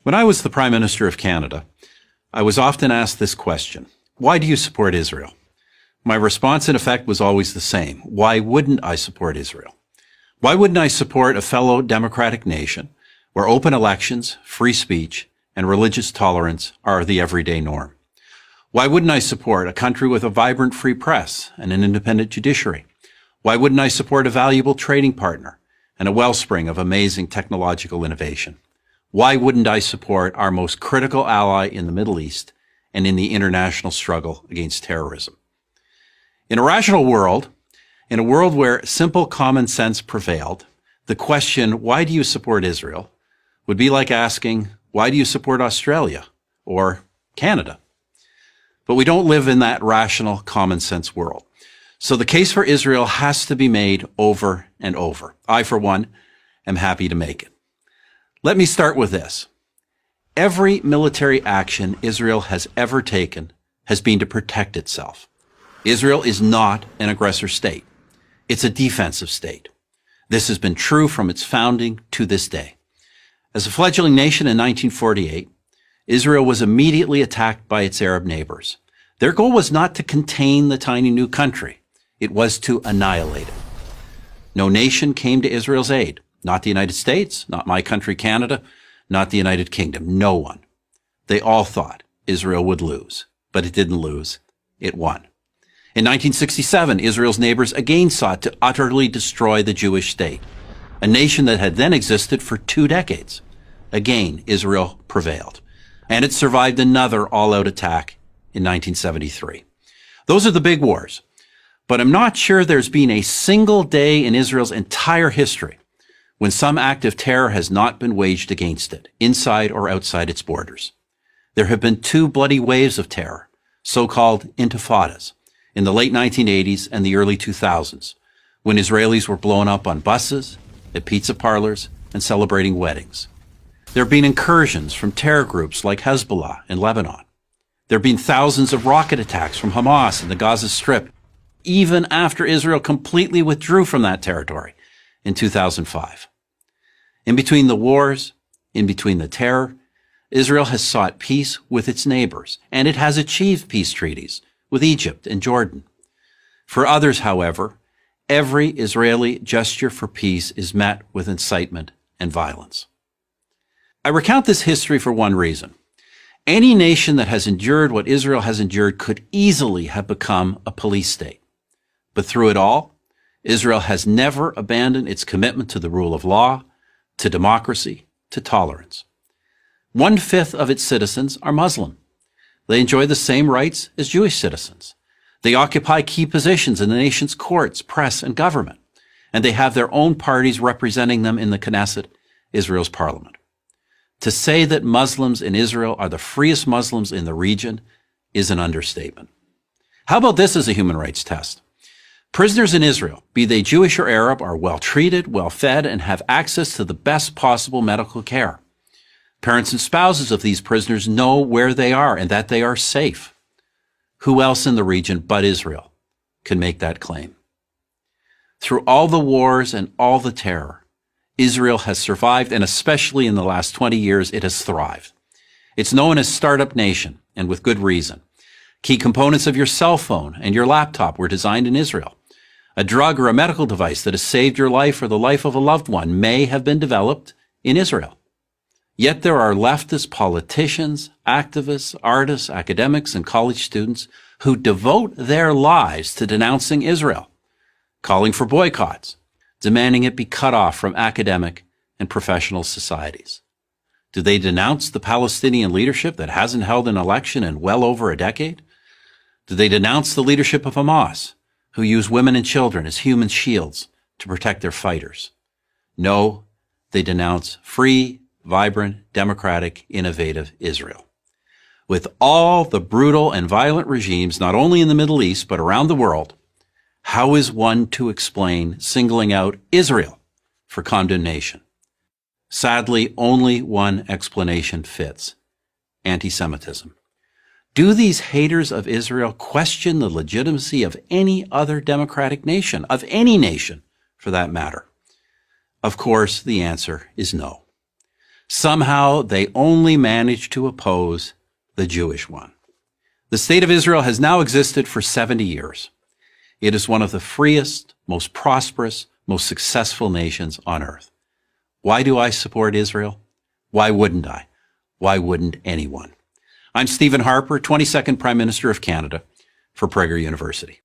When I was the Prime Minister of Canada, I was often asked this question: why do you support Israel? My response, in effect, was always the same. Why wouldn't I support Israel? Why wouldn't I support a fellow democratic nation where open elections, free speech, and religious tolerance are the everyday norm? Why wouldn't I support a country with a vibrant free press and an independent judiciary? Why wouldn't I support a valuable trading partner and a wellspring of amazing technological innovation? Why wouldn't I support our most critical ally in the Middle East and in the international struggle against terrorism? In a rational world, in a world where simple common sense prevailed, the question, why do you support Israel, would be like asking, why do you support Australia or Canada? But we don't live in that rational common sense world. So the case for Israel has to be made over and over. I, for one, am happy to make it. Let me start with this. Every military action Israel has ever taken has been to protect itself. Israel is not an aggressor state. It's a defensive state. This has been true from its founding to this day. As a fledgling nation in 1948, Israel was immediately attacked by its Arab neighbors. Their goal was not to contain the tiny new country. It was to annihilate it. No nation came to Israel's aid. Not the United States, not my country, Canada, not the United Kingdom. No one. They all thought Israel would lose, but it didn't lose. It won. In 1967, Israel's neighbors again sought to utterly destroy the Jewish state, a nation that had then existed for 2 decades. Again, Israel prevailed, and it survived another all-out attack in 1973. Those are the big wars, but I'm not sure there's been a single day in Israel's entire history when some act of terror has not been waged against it, inside or outside its borders. There have been 2 bloody waves of terror, so-called intifadas, in the late 1980s and the early 2000s, when Israelis were blown up on buses, at pizza parlors, and celebrating weddings. There have been incursions from terror groups like Hezbollah in Lebanon. There have been thousands of rocket attacks from Hamas in the Gaza Strip, even after Israel completely withdrew from that territory in 2005. In between the wars, in between the terror, Israel has sought peace with its neighbors, and it has achieved peace treaties with Egypt and Jordan. For others, however, every Israeli gesture for peace is met with incitement and violence. I recount this history for one reason. Any nation that has endured what Israel has endured could easily have become a police state. But through it all, Israel has never abandoned its commitment to the rule of law, to democracy, to tolerance. 1/5 of its citizens are Muslim. They enjoy the same rights as Jewish citizens. They occupy key positions in the nation's courts, press, and government, and they have their own parties representing them in the Knesset, Israel's parliament. To say that Muslims in Israel are the freest Muslims in the region is an understatement. How about this as a human rights test? Prisoners in Israel, be they Jewish or Arab, are well treated, well fed, and have access to the best possible medical care. Parents and spouses of these prisoners know where they are and that they are safe. Who else in the region but Israel can make that claim? Through all the wars and all the terror, Israel has survived, and especially in the last 20 years, it has thrived. It's known as Startup Nation, and with good reason. Key components of your cell phone and your laptop were designed in Israel. A drug or a medical device that has saved your life or the life of a loved one may have been developed in Israel. Yet there are leftist politicians, activists, artists, academics, and college students who devote their lives to denouncing Israel, calling for boycotts, demanding it be cut off from academic and professional societies. Do they denounce the Palestinian leadership that hasn't held an election in well over a decade? Do they denounce the leadership of Hamas, who use women and children as human shields to protect their fighters? No, they denounce free, vibrant, democratic, innovative Israel. With all the brutal and violent regimes, not only in the Middle East, but around the world, how is one to explain singling out Israel for condemnation? Sadly, only one explanation fits: anti-Semitism. Do these haters of Israel question the legitimacy of any other democratic nation, of any nation for that matter? Of course, the answer is no. Somehow they only managed to oppose the Jewish one. The State of Israel has now existed for 70 years. It is one of the freest, most prosperous, most successful nations on earth. Why do I support Israel? Why wouldn't I? Why wouldn't anyone? I'm Stephen Harper, 22nd Prime Minister of Canada for Prager University.